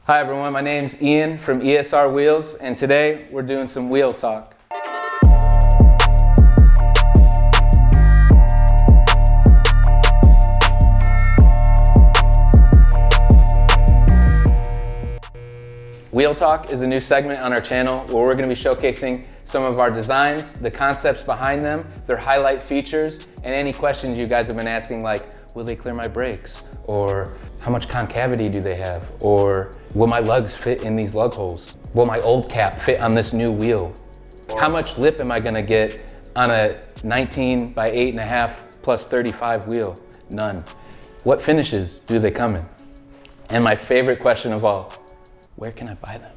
Hi everyone, my name's Ian from ESR Wheels, and today we're doing some wheel talk. Wheel Talk is a new segment on our channel where we're going to be showcasing some of our designs, the concepts behind them, their highlight features, and any questions you guys have been asking, like, will they clear my brakes? Or how much concavity do they have? Or will my lugs fit in these lug holes? Will my old cap fit on this new wheel? How much lip am I going to get on a 19 by 8.5 plus 35 wheel? None. What finishes do they come in? And my favorite question of all, where can I buy them?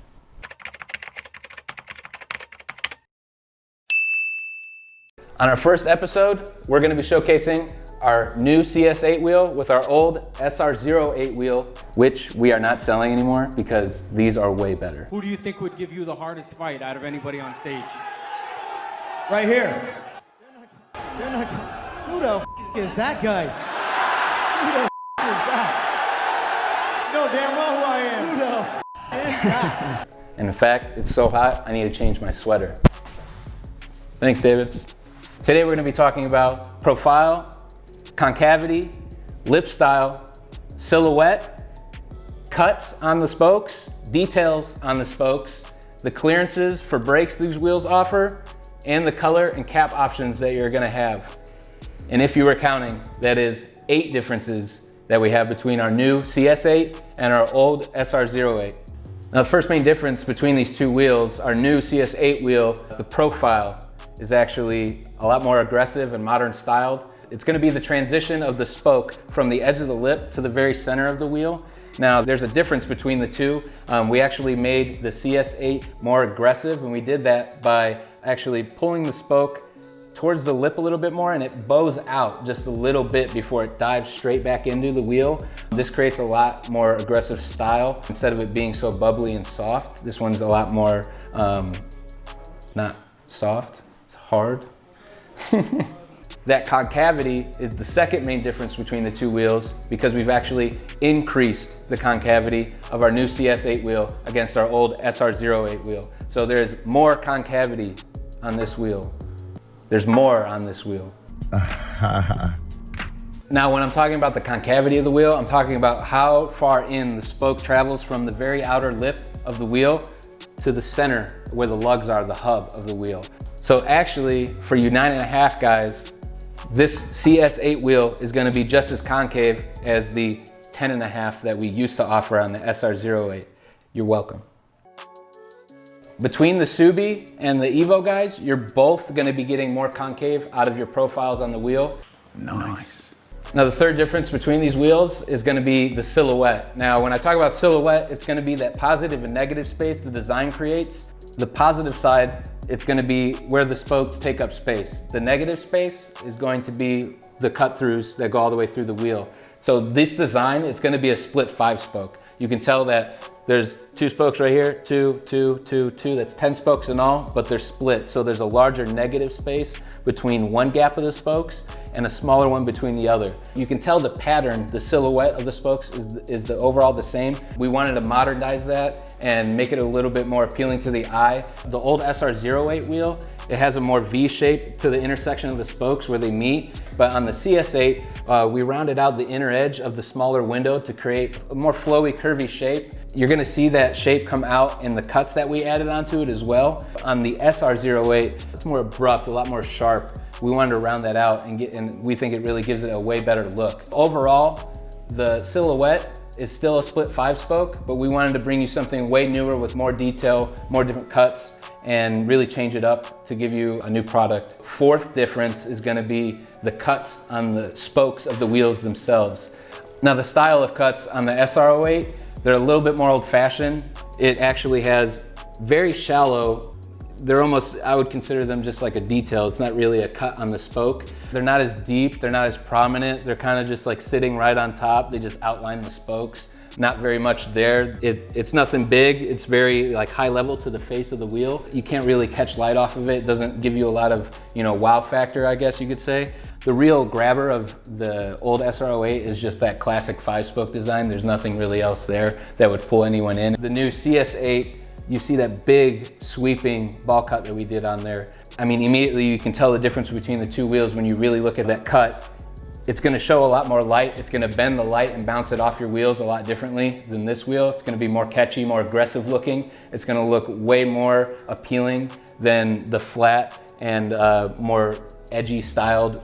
On our first episode, we're going to be showcasing our new CS8 wheel with our old SR08 wheel, which we are not selling anymore because these are way better. Who do you think would give you the hardest fight out of anybody on stage? Right here. They're not, who the f is that guy? Who the f is that? You know damn well who I am. Who the f is that? And in fact, it's so hot, I need to change my sweater. Thanks, David. Today we're going to be talking about profile, concavity, lip style, silhouette, cuts on the spokes, details on the spokes, the clearances for brakes these wheels offer, and the color and cap options that you're going to have. And if you were counting, that is 8 differences that we have between our new CS8 and our old SR08. Now, the first main difference between these two wheels, our new CS8 wheel, the profile is actually a lot more aggressive and modern styled. It's going to be the transition of the spoke from the edge of the lip to the very center of the wheel. Now, there's a difference between the two. We actually made the CS8 more aggressive, and we did that by actually pulling the spoke towards the lip a little bit more, and it bows out just a little bit before it dives straight back into the wheel. This creates a lot more aggressive style. Instead of it being so bubbly and soft, this one's a lot more, not soft, it's hard. That concavity is the second main difference between the two wheels because we've actually increased the concavity of our new CS8 wheel against our old SR08 wheel. So there's more concavity on this wheel. There's more on this wheel. Now, when I'm talking about the concavity of the wheel, I'm talking about how far in the spoke travels from the very outer lip of the wheel to the center where the lugs are, the hub of the wheel. So actually, for you 9.5 guys, this CS8 wheel is going to be just as concave as the 10.5 that we used to offer on the SR08. You're welcome. Between the Subi and the Evo guys, you're both going to be getting more concave out of your profiles on the wheel. Nice. Now, the third difference between these wheels is going to be the silhouette. Now, when I talk about silhouette, it's going to be that positive and negative space the design creates. The positive side, it's going to be where the spokes take up space. The negative space is going to be the cut-throughs that go all the way through the wheel. So this design, it's going to be a split 5-spoke. You can tell that there's 2 spokes right here, 2, 2, 2, 2. That's 10 spokes in all, but they're split. So there's a larger negative space between one gap of the spokes and a smaller one between the other. You can tell the pattern, the silhouette of the spokes is the overall the same. We wanted to modernize that and make it a little bit more appealing to the eye. The old SR08 wheel, it has a more V shape to the intersection of the spokes where they meet. But on the CS8, we rounded out the inner edge of the smaller window to create a more flowy, curvy shape. You're gonna see that shape come out in the cuts that we added onto it as well. On the SR08, it's more abrupt, a lot more sharp. We wanted to round that out and we think it really gives it a way better look. Overall, the silhouette is still a split 5-spoke, but we wanted to bring you something way newer with more detail, more different cuts, and really change it up to give you a new product. Fourth difference is going to be the cuts on the spokes of the wheels themselves. Now, the style of cuts on the SR08, they're a little bit more old-fashioned. It actually has very shallow, they're almost, I would consider them just like a detail. It's not really a cut on the spoke. They're not as deep, they're not as prominent. They're kind of just like sitting right on top. They just outline the spokes. Not very much there. It's nothing big. It's very like high level to the face of the wheel. You can't really catch light off of it. It doesn't give you a lot of, wow factor, I guess you could say. The real grabber of the old SR08 is just that classic 5-spoke design. There's nothing really else there that would pull anyone in. The new CS8, you see that big sweeping ball cut that we did on there. I mean, immediately you can tell the difference between the two wheels when you really look at that cut. It's gonna show a lot more light. It's gonna bend the light and bounce it off your wheels a lot differently than this wheel. It's gonna be more catchy, more aggressive looking. It's gonna look way more appealing than the flat and more edgy styled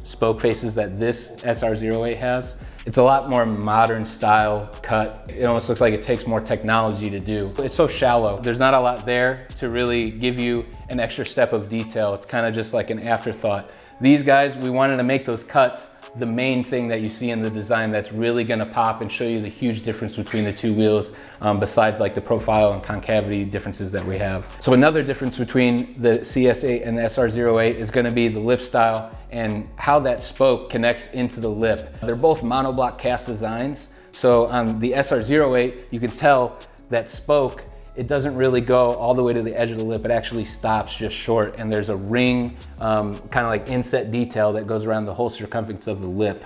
spoke faces that this SR08 has. It's a lot more modern style cut. It almost looks like it takes more technology to do. It's so shallow. There's not a lot there to really give you an extra step of detail. It's kind of just like an afterthought. These guys, we wanted to make those cuts the main thing that you see in the design that's really gonna pop and show you the huge difference between the two wheels, besides like the profile and concavity differences that we have. So another difference between the CS8 and the SR08 is gonna be the lip style and how that spoke connects into the lip. They're both monoblock cast designs. So on the SR08, you can tell that spoke, it doesn't really go all the way to the edge of the lip. It actually stops just short, and there's a ring, kind of like inset detail that goes around the whole circumference of the lip.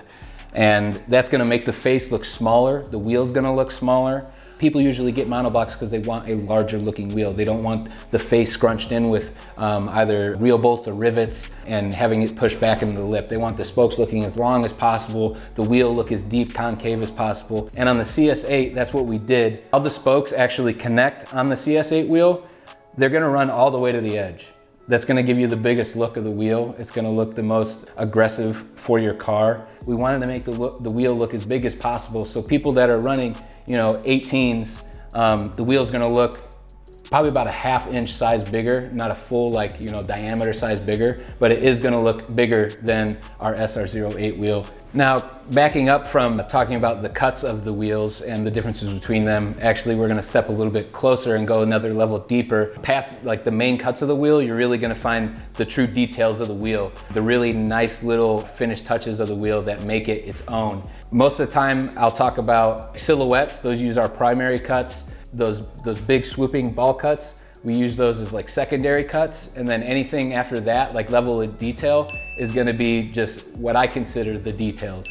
And that's gonna make the face look smaller. The wheel's gonna look smaller. People usually get monoblocks because they want a larger looking wheel. They don't want the face scrunched in with either real bolts or rivets and having it pushed back into the lip. They want the spokes looking as long as possible, the wheel look as deep concave as possible. And on the CS8, that's what we did. All the spokes actually connect on the CS8 wheel. They're gonna run all the way to the edge. That's gonna give you the biggest look of the wheel. It's gonna look the most aggressive for your car. We wanted to make the wheel look as big as possible, so people that are running, 18s, the wheel's gonna look probably about a 1/2 inch size bigger, not a full diameter size bigger, but it is gonna look bigger than our SR08 wheel. Now, backing up from talking about the cuts of the wheels and the differences between them, actually we're gonna step a little bit closer and go another level deeper. Past like the main cuts of the wheel, you're really gonna find the true details of the wheel, the really nice little finished touches of the wheel that make it its own. Most of the time, I'll talk about silhouettes. Those use our primary cuts. Those big swooping ball cuts, we use those as like secondary cuts, and then anything after that, like level of detail, is gonna be just what I consider the details.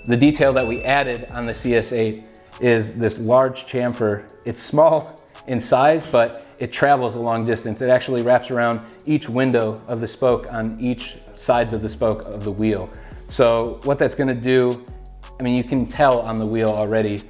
The detail that we added on the CS8 is this large chamfer. It's small in size, but it travels a long distance. It actually wraps around each window of the spoke on each sides of the spoke of the wheel. So what that's gonna do, I mean, you can tell on the wheel already,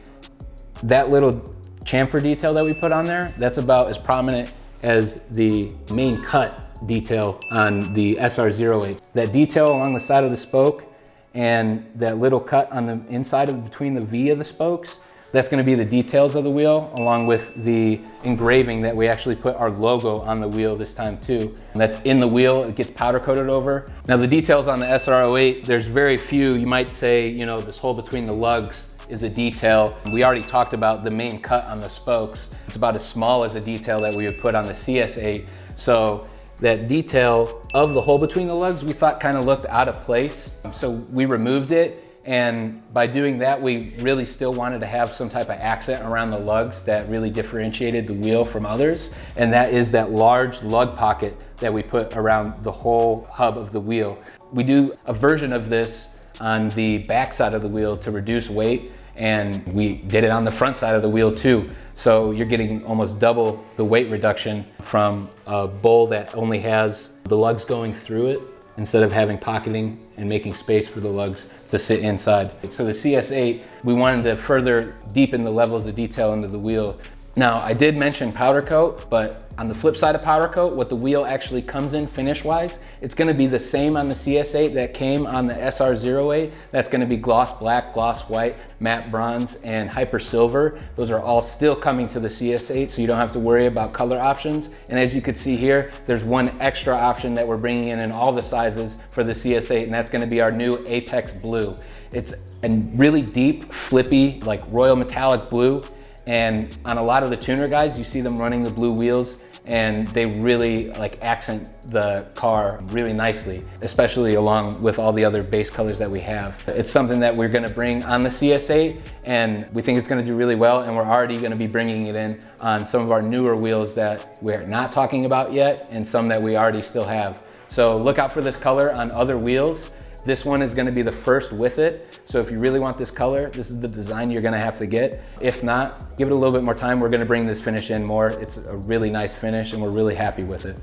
that little chamfer detail that we put on there, that's about as prominent as the main cut detail on the SR08. That detail along the side of the spoke and that little cut on the inside of between the V of the spokes, that's gonna be the details of the wheel, along with the engraving that we actually put our logo on the wheel this time too. And that's in the wheel, it gets powder coated over. Now the details on the SR08, there's very few. You might say, this hole between the lugs is a detail. We already talked about the main cut on the spokes. It's about as small as a detail that we would put on the CS8. So that detail of the hole between the lugs, we thought kind of looked out of place. So we removed it. And by doing that, we really still wanted to have some type of accent around the lugs that really differentiated the wheel from others. And that is that large lug pocket that we put around the whole hub of the wheel. We do a version of this on the back side of the wheel to reduce weight, and we did it on the front side of the wheel too. So you're getting almost double the weight reduction from a bowl that only has the lugs going through it, instead of having pocketing and making space for the lugs to sit inside. So the CS8, we wanted to further deepen the levels of detail into the wheel. Now, I did mention powder coat, but on the flip side of powder coat, what the wheel actually comes in finish-wise, it's gonna be the same on the CS8 that came on the SR08. That's gonna be gloss black, gloss white, matte bronze, and hyper silver. Those are all still coming to the CS8, so you don't have to worry about color options. And as you can see here, there's one extra option that we're bringing in all the sizes for the CS8, and that's gonna be our new Apex Blue. It's a really deep, flippy, like royal metallic blue. And on a lot of the tuner guys, you see them running the blue wheels, and they really accent the car really nicely, especially along with all the other base colors that we have. It's something that we're gonna bring on the CS8, and we think it's gonna do really well, and we're already gonna be bringing it in on some of our newer wheels that we're not talking about yet, and some that we already still have. So look out for this color on other wheels. This one is gonna be the first with it. So if you really want this color, this is the design you're gonna have to get. If not, give it a little bit more time. We're gonna bring this finish in more. It's a really nice finish and we're really happy with it.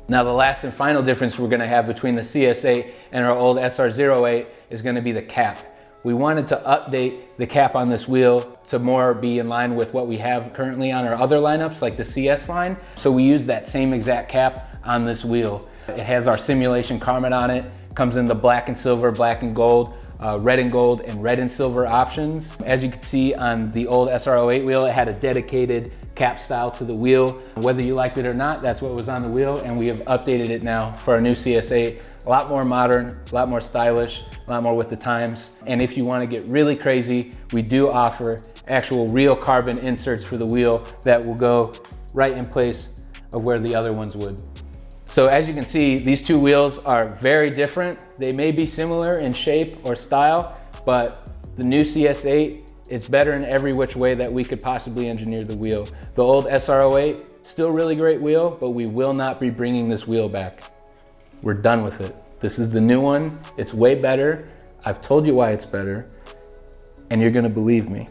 Now the last and final difference we're gonna have between the CS8 and our old SR08 is gonna be the cap. We wanted to update the cap on this wheel to more be in line with what we have currently on our other lineups, like the CS line. So we use that same exact cap on this wheel. It has our simulation carbon on it, comes in the black and silver, black and gold, red and gold, and red and silver options. As you can see on the old SR08 wheel, it had a dedicated cap style to the wheel. Whether you liked it or not, that's what was on the wheel, and we have updated it now for our new CS8. A lot more modern, a lot more stylish, a lot more with the times. And if you want to get really crazy, we do offer actual real carbon inserts for the wheel that will go right in place of where the other ones would. So as you can see, these two wheels are very different. They may be similar in shape or style, but the new CS8 is better in every which way that we could possibly engineer the wheel. The old SR08, still really great wheel, but we will not be bringing this wheel back. We're done with it. This is the new one. It's way better. I've told you why it's better, and you're gonna believe me.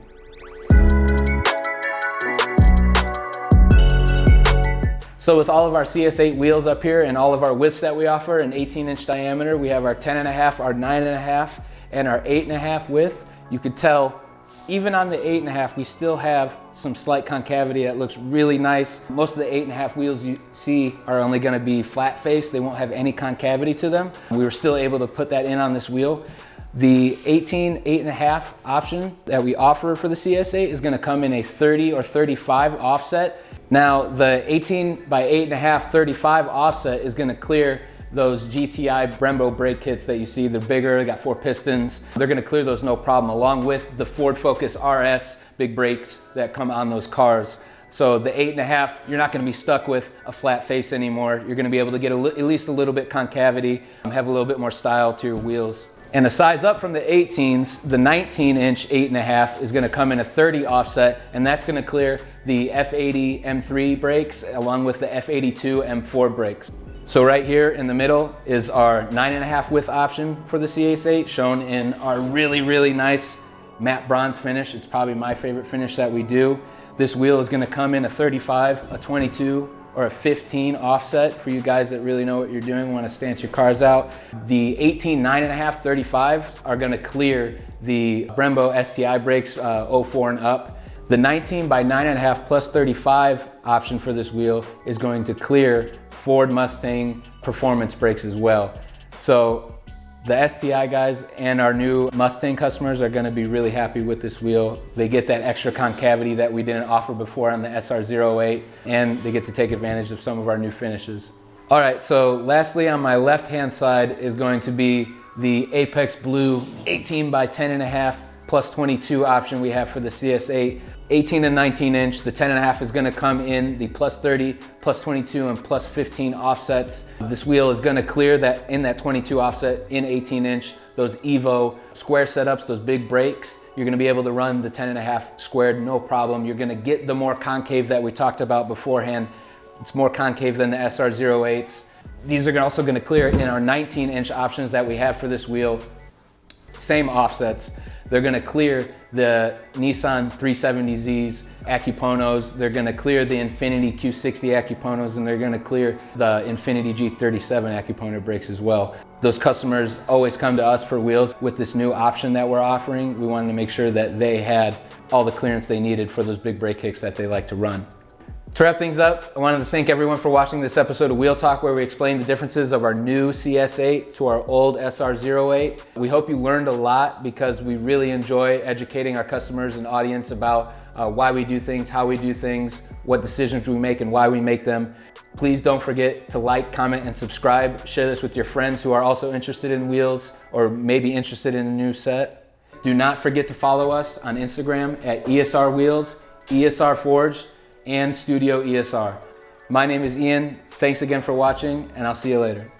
So with all of our CS8 wheels up here and all of our widths that we offer, an 18-inch diameter, we have our 10.5, our 9.5, and our 8.5 width. You could tell even on the 8.5, we still have some slight concavity that looks really nice. Most of the 8.5 wheels you see are only gonna be flat face. They won't have any concavity to them. We were still able to put that in on this wheel. The 18 8.5 option that we offer for the CS8 is gonna come in a 30 or 35 offset. Now the 18 by 8.5 35 offset is gonna clear those GTI Brembo brake kits that you see. They're bigger, they got 4 pistons. They're gonna clear those no problem, along with the Ford Focus RS big brakes that come on those cars. So the 8.5, you're not gonna be stuck with a flat face anymore. You're gonna be able to get at least a little bit concavity, have a little bit more style to your wheels. And a size up from the 18s, the 19-inch 8.5 is gonna come in a 30 offset, and that's gonna clear the F80 M3 brakes along with the F82 M4 brakes. So right here in the middle is our 9.5 width option for the CS8, shown in our really, really nice matte bronze finish. It's probably my favorite finish that we do. This wheel is gonna come in a 35, a 22, or a 15 offset for you guys that really know what you're doing, wanna stance your cars out. The 18 9.5 35s are gonna clear the Brembo STI brakes 04 and up. The 19 by 9.5 plus 35 option for this wheel is going to clear Ford Mustang performance brakes as well. So the STI guys and our new Mustang customers are gonna be really happy with this wheel. They get that extra concavity that we didn't offer before on the SR08, and they get to take advantage of some of our new finishes. All right, so lastly on my left-hand side is going to be the Apex Blue 18 by 10.5 plus 22 option we have for the CS8. 18 and 19 inch, the 10.5 is gonna come in the plus 30, plus 22, and plus 15 offsets. This wheel is gonna clear that in that 22 offset in 18 inch, those Evo square setups, those big brakes. You're gonna be able to run the 10.5 squared, no problem. You're gonna get the more concave that we talked about beforehand. It's more concave than the SR08s. These are also gonna clear in our 19 inch options that we have for this wheel. Same offsets. They're gonna clear the Nissan 370Zs Accuponos. They're gonna clear the Infiniti Q60 Accuponos, and they're gonna clear the Infiniti G37 Accupono brakes as well. Those customers always come to us for wheels. With this new option that we're offering, we wanted to make sure that they had all the clearance they needed for those big brake kicks that they like to run. To wrap things up, I wanted to thank everyone for watching this episode of Wheel Talk, where we explain the differences of our new CS8 to our old SR08. We hope you learned a lot, because we really enjoy educating our customers and audience about why we do things, how we do things, what decisions we make, and why we make them. Please don't forget to like, comment, and subscribe. Share this with your friends who are also interested in wheels or maybe interested in a new set. Do not forget to follow us on Instagram at ESR Wheels, ESR Forged, and Studio ESR. My name is Ian. Thanks again for watching, and I'll see you later.